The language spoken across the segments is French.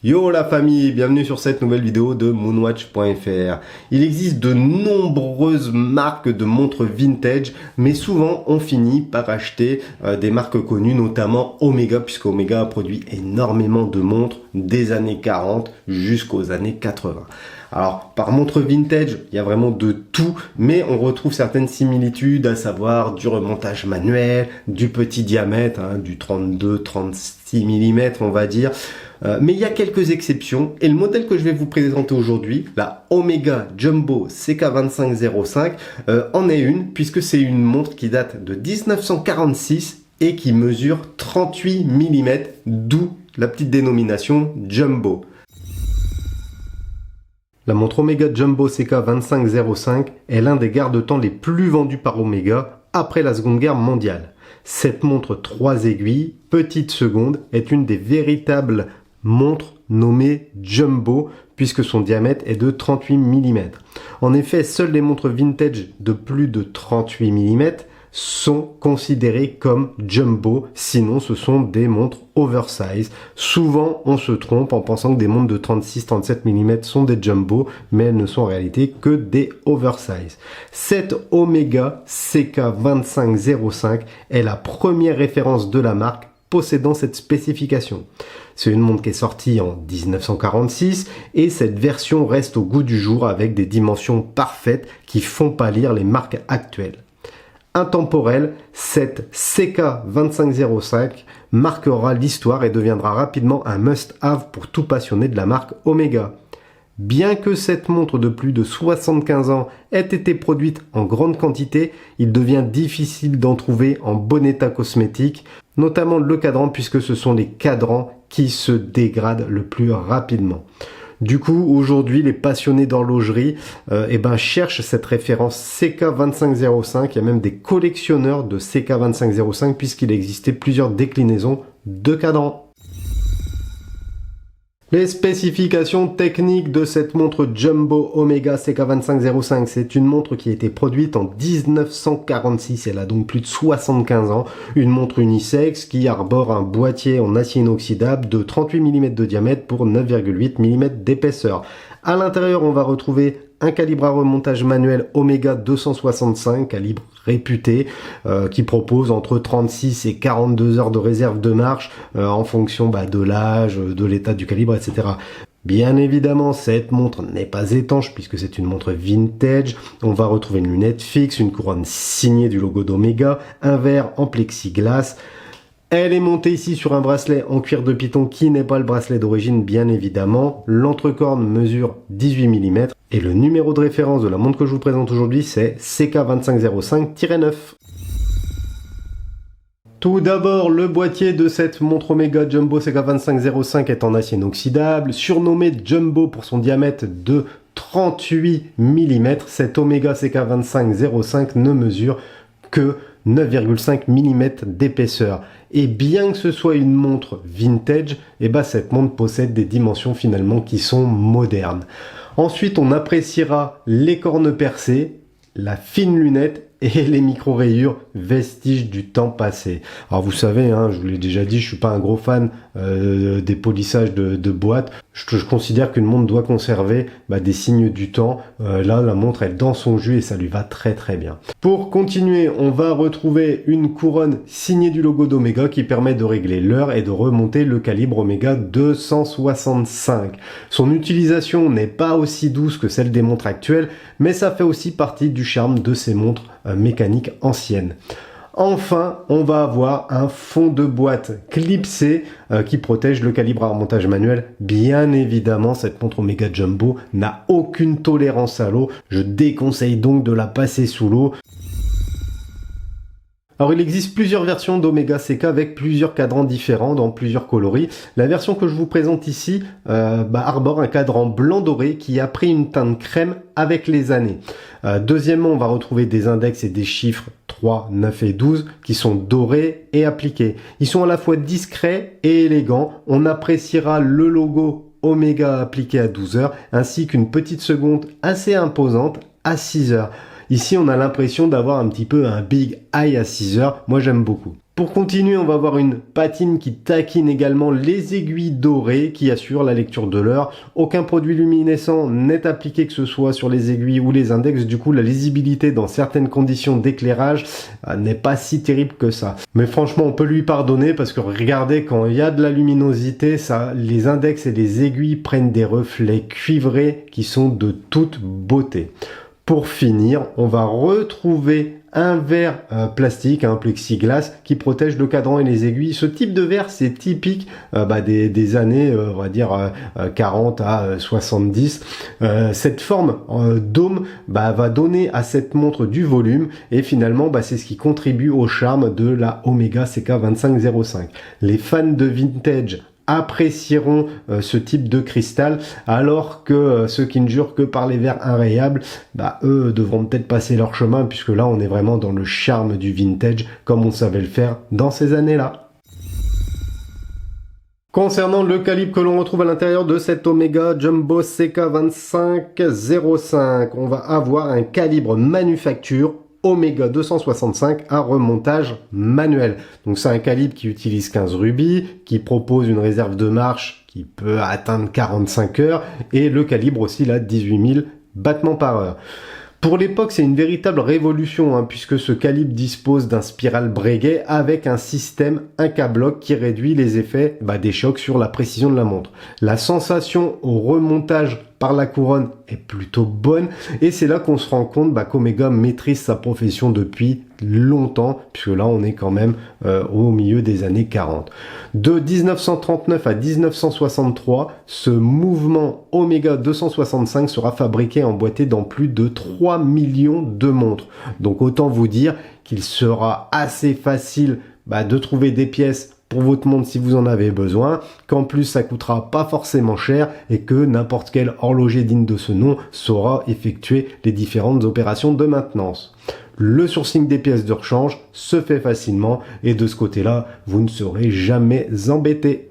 Yo la famille, bienvenue sur cette nouvelle vidéo de moonwatch.fr. Il existe de nombreuses marques de montres vintage, mais souvent on finit par acheter des marques connues, notamment Omega, puisque Omega a produit énormément de montres des années 40 jusqu'aux années 80. Alors, par montre vintage, il y a vraiment de tout, mais on retrouve certaines similitudes, à savoir du remontage manuel, du petit diamètre, du 32-36 mm, on va dire. Mais il y a quelques exceptions, et le modèle que je vais vous présenter aujourd'hui, la Omega Jumbo CK2505, en est une, puisque c'est une montre qui date de 1946 et qui mesure 38 mm, d'où la petite dénomination Jumbo. La montre Omega Jumbo CK2505 est l'un des garde-temps les plus vendus par Omega après la Seconde Guerre mondiale. Cette montre 3 aiguilles, petite seconde, est une des véritables montres nommées Jumbo puisque son diamètre est de 38 mm. En effet, seules les montres vintage de plus de 38 mm sont considérées comme Jumbo, sinon ce sont des montres oversize. Souvent on se trompe en pensant que des montres de 36-37 mm sont des Jumbo, mais elles ne sont en réalité que des oversize. Cette Omega CK2505 est la première référence de la marque possédant cette spécification. C'est une montre qui est sortie en 1946 et cette version reste au goût du jour avec des dimensions parfaites qui font pâlir les marques actuelles. Intemporelle, cette CK2505 marquera l'histoire et deviendra rapidement un must-have pour tout passionné de la marque Omega. Bien que cette montre de plus de 75 ans ait été produite en grande quantité, il devient difficile d'en trouver en bon état cosmétique, notamment le cadran puisque ce sont les cadrans qui se dégradent le plus rapidement. Du coup, aujourd'hui, les passionnés d'horlogerie cherchent cette référence CK2505. Il y a même des collectionneurs de CK2505 puisqu'il existait plusieurs déclinaisons de cadrans. Les spécifications techniques de cette montre Jumbo Omega CK2505, c'est une montre qui a été produite en 1946, elle a donc plus de 75 ans, une montre unisexe qui arbore un boîtier en acier inoxydable de 38 mm de diamètre pour 9,8 mm d'épaisseur. À l'intérieur, on va retrouver un calibre à remontage manuel Omega 265, calibre réputé, qui propose entre 36 et 42 heures de réserve de marche en fonction de l'âge, de l'état du calibre, etc. Bien évidemment, cette montre n'est pas étanche puisque c'est une montre vintage. On va retrouver une lunette fixe, une couronne signée du logo d'Omega, un verre en plexiglas. Elle est montée ici sur un bracelet en cuir de python qui n'est pas le bracelet d'origine, bien évidemment. L'entrecorne mesure 18 mm et le numéro de référence de la montre que je vous présente aujourd'hui, c'est CK2505-9. Tout d'abord, le boîtier de cette montre Omega Jumbo CK2505 est en acier inoxydable, surnommé Jumbo pour son diamètre de 38 mm. Cette Omega CK2505 ne mesure que 9,5 mm d'épaisseur. Et bien que ce soit une montre vintage, cette montre possède des dimensions finalement qui sont modernes. Ensuite, on appréciera les cornes percées, la fine lunette et les micro-rayures, vestiges du temps passé. Alors vous savez, je vous l'ai déjà dit, je suis pas un gros fan des polissages de boîtes. Je considère qu'une montre doit conserver des signes du temps. Là, la montre est dans son jus et ça lui va très très bien. Pour continuer, on va retrouver une couronne signée du logo d'Omega qui permet de régler l'heure et de remonter le calibre Omega 265. Son utilisation n'est pas aussi douce que celle des montres actuelles, mais ça fait aussi partie du charme de ces montres mécaniques anciennes. Enfin, on va avoir un fond de boîte clipsé qui protège le calibre à remontage manuel. Bien évidemment, cette montre Omega Jumbo n'a aucune tolérance à l'eau. Je déconseille donc de la passer sous l'eau. Alors il existe plusieurs versions d'Omega CK avec plusieurs cadrans différents dans plusieurs coloris. La version que je vous présente ici arbore un cadran blanc doré qui a pris une teinte crème avec les années. Deuxièmement, on va retrouver des index et des chiffres 3, 9 et 12 qui sont dorés et appliqués. Ils sont à la fois discrets et élégants. On appréciera le logo Omega appliqué à 12 heures ainsi qu'une petite seconde assez imposante à 6 heures. Ici, on a l'impression d'avoir un petit peu un big eye à 6 heures. Moi, j'aime beaucoup. Pour continuer, on va avoir une patine qui taquine également les aiguilles dorées qui assurent la lecture de l'heure. Aucun produit luminescent n'est appliqué, que ce soit sur les aiguilles ou les index. Du coup, la lisibilité dans certaines conditions d'éclairage n'est pas si terrible que ça. Mais franchement, on peut lui pardonner parce que regardez, quand il y a de la luminosité, les index et les aiguilles prennent des reflets cuivrés qui sont de toute beauté. Pour finir, on va retrouver un verre plastique, un plexiglas qui protège le cadran et les aiguilles. Ce type de verre, c'est typique des années, on va dire 40 à 70. Cette forme dôme va donner à cette montre du volume et finalement c'est ce qui contribue au charme de la Omega CK2505. Les fans de vintage apprécieront ce type de cristal, alors que ceux qui ne jurent que par les verres inrayables, eux devront peut-être passer leur chemin, puisque là on est vraiment dans le charme du vintage comme on savait le faire dans ces années-là. Concernant le calibre que l'on retrouve à l'intérieur de cette Omega Jumbo CK2505, on va avoir un calibre manufacture Omega 265 à remontage manuel. Donc c'est un calibre qui utilise 15 rubis, qui propose une réserve de marche qui peut atteindre 45 heures et le calibre aussi là 18 000 battements par heure. Pour l'époque, c'est une véritable révolution puisque ce calibre dispose d'un spiral Breguet avec un système Incablock qui réduit les effets des chocs sur la précision de la montre. La sensation au remontage par la couronne est plutôt bonne et c'est là qu'on se rend compte qu'Omega maîtrise sa profession depuis longtemps, puisque là on est quand même au milieu des années 40. De 1939 à 1963, ce mouvement Omega 265 sera fabriqué et emboîté dans plus de 3 millions de montres. Donc autant vous dire qu'il sera assez facile de trouver des pièces pour votre montre si vous en avez besoin, qu'en plus ça coûtera pas forcément cher et que n'importe quel horloger digne de ce nom saura effectuer les différentes opérations de maintenance. Le sourcing des pièces de rechange se fait facilement et de ce côté-là, vous ne serez jamais embêté.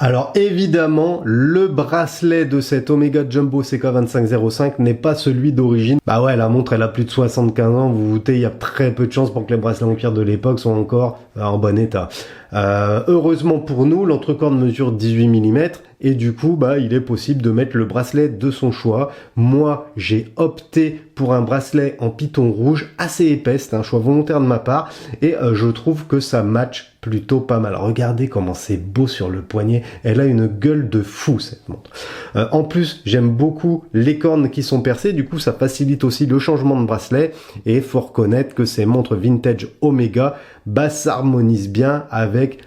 Alors évidemment, le bracelet de cette Omega Jumbo CK2505 n'est pas celui d'origine. La montre elle a plus de 75 ans, vous vous doutez, il y a très peu de chances pour que les bracelets Empire de l'époque soient encore en bon état. Heureusement pour nous, l'entrecorde mesure 18 mm et du coup il est possible de mettre le bracelet de son choix. Moi j'ai opté pour un bracelet en python rouge assez épais, c'est un choix volontaire de ma part et je trouve que ça match plutôt pas mal. Regardez comment c'est beau sur le poignet, elle a une gueule de fou cette montre. En plus j'aime beaucoup les cornes qui sont percées, du coup ça facilite aussi le changement de bracelet et il faut reconnaître que ces montres vintage Omega s'harmonisent bien avec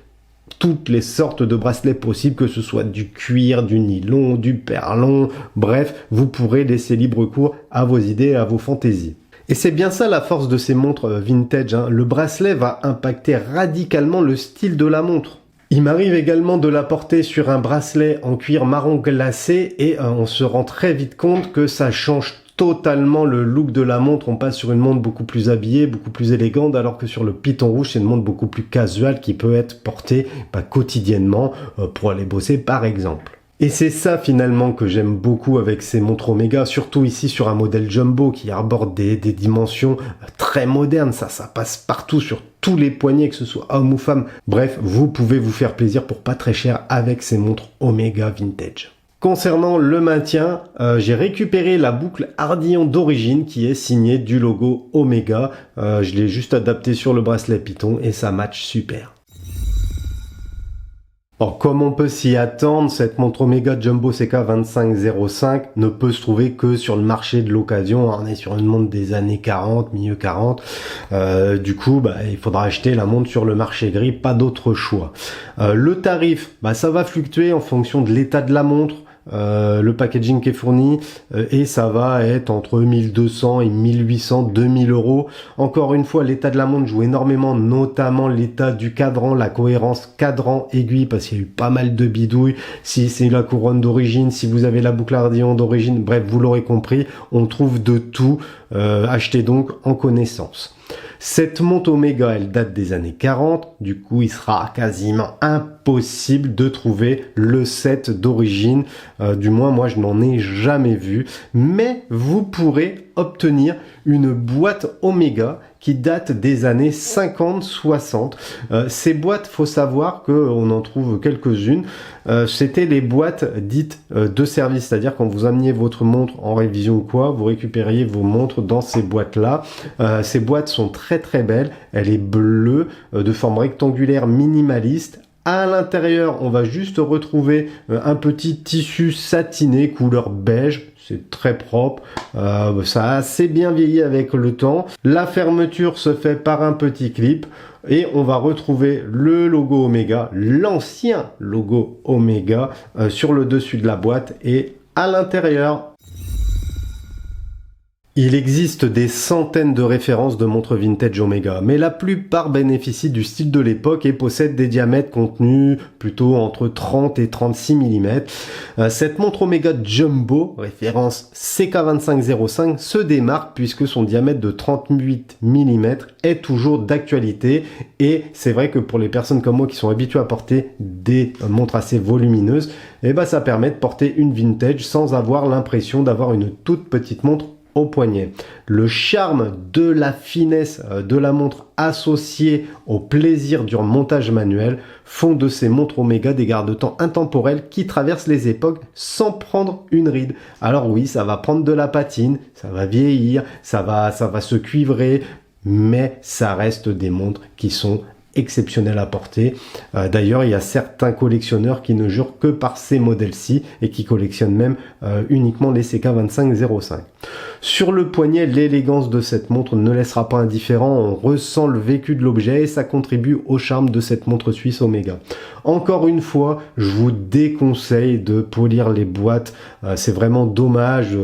toutes les sortes de bracelets possibles, que ce soit du cuir, du nylon, du perlon, bref, vous pourrez laisser libre cours à vos idées et à vos fantaisies. Et c'est bien ça la force de ces montres vintage, le bracelet va impacter radicalement le style de la montre. Il m'arrive également de la porter sur un bracelet en cuir marron glacé et on se rend très vite compte que ça change totalement le look de la montre. On passe sur une montre beaucoup plus habillée, beaucoup plus élégante, alors que sur le python rouge, c'est une montre beaucoup plus casual qui peut être portée quotidiennement pour aller bosser par exemple. Et c'est ça finalement que j'aime beaucoup avec ces montres Omega, surtout ici sur un modèle jumbo qui arbore des dimensions très modernes. Ça passe partout sur tous les poignets, que ce soit homme ou femme. Bref, vous pouvez vous faire plaisir pour pas très cher avec ces montres Omega vintage. Concernant le maintien, j'ai récupéré la boucle Ardillon d'origine qui est signée du logo Omega. Je l'ai juste adapté sur le bracelet Python et ça match super. Alors, comme on peut s'y attendre, cette montre Omega Jumbo CK2505 ne peut se trouver que sur le marché de l'occasion. On est sur une montre des années 40, milieu 40. Du coup, il faudra acheter la montre sur le marché gris, pas d'autre choix. Le tarif, ça va fluctuer en fonction de l'état de la montre. Le packaging qui est fourni et ça va être entre 1200 et 1800, 2000 euros. Encore une fois, l'état de la montre joue énormément, notamment l'état du cadran, la cohérence cadran-aiguille, parce qu'il y a eu pas mal de bidouilles. Si c'est la couronne d'origine, si vous avez la boucle Ardillon d'origine, bref, vous l'aurez compris, on trouve de tout. Achetez donc en connaissance. Cette montre Omega, elle date des années 40, du coup il sera quasiment impossible de trouver le set d'origine, du moins moi je n'en ai jamais vu, mais vous pourrez obtenir une boîte Omega qui datent des années 50-60. Ces boîtes, faut savoir qu'on en trouve quelques-unes. C'était les boîtes dites de service, c'est-à-dire quand vous ameniez votre montre en révision ou quoi, vous récupériez vos montres dans ces boîtes-là. Ces boîtes sont très très belles. Elle est bleue, de forme rectangulaire minimaliste. À l'intérieur, on va juste retrouver un petit tissu satiné couleur beige. C'est très propre. Ça a assez bien vieilli avec le temps. La fermeture se fait par un petit clip. Et on va retrouver le logo Omega, l'ancien logo Omega, sur le dessus de la boîte et à l'intérieur. Il existe des centaines de références de montres vintage Omega, mais la plupart bénéficient du style de l'époque et possèdent des diamètres contenus plutôt entre 30 et 36 mm. Cette montre Omega Jumbo, référence CK2505, se démarque puisque son diamètre de 38 mm est toujours d'actualité et c'est vrai que pour les personnes comme moi qui sont habituées à porter des montres assez volumineuses, ça permet de porter une vintage sans avoir l'impression d'avoir une toute petite montre au poignet. Le charme de la finesse de la montre associée au plaisir du montage manuel font de ces montres Omega des garde-temps intemporels qui traversent les époques sans prendre une ride. Alors oui, ça va prendre de la patine, ça va vieillir, ça va se cuivrer, mais ça reste des montres qui sont exceptionnel à porter. D'ailleurs, il y a certains collectionneurs qui ne jurent que par ces modèles-ci et qui collectionnent même uniquement les CK2505. Sur le poignet, l'élégance de cette montre ne laissera pas indifférent. On ressent le vécu de l'objet et ça contribue au charme de cette montre suisse Omega. Encore une fois, je vous déconseille de polir les boîtes. C'est vraiment dommage.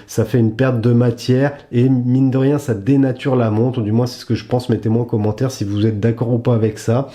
Ça fait une perte de matière et mine de rien, ça dénature la montre. Du moins, c'est ce que je pense. Mettez-moi en commentaire si vous êtes d'accord ou pas avec ça.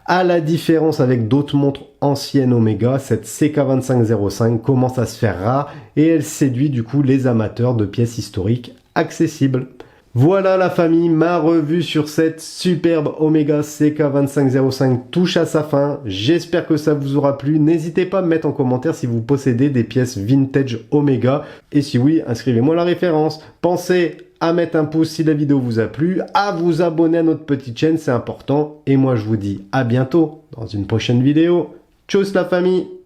À la différence avec d'autres montres anciennes Omega, cette CK2505 commence à se faire rare et elle séduit du coup les amateurs de pièces historiques accessibles. Voilà la famille, ma revue sur cette superbe Omega CK2505 touche à sa fin. J'espère que ça vous aura plu. N'hésitez pas à me mettre en commentaire si vous possédez des pièces vintage Omega. Et si oui, inscrivez-moi la référence. Pensez à mettre un pouce si la vidéo vous a plu, à vous abonner à notre petite chaîne, c'est important. Et moi je vous dis à bientôt dans une prochaine vidéo. Tchuss la famille!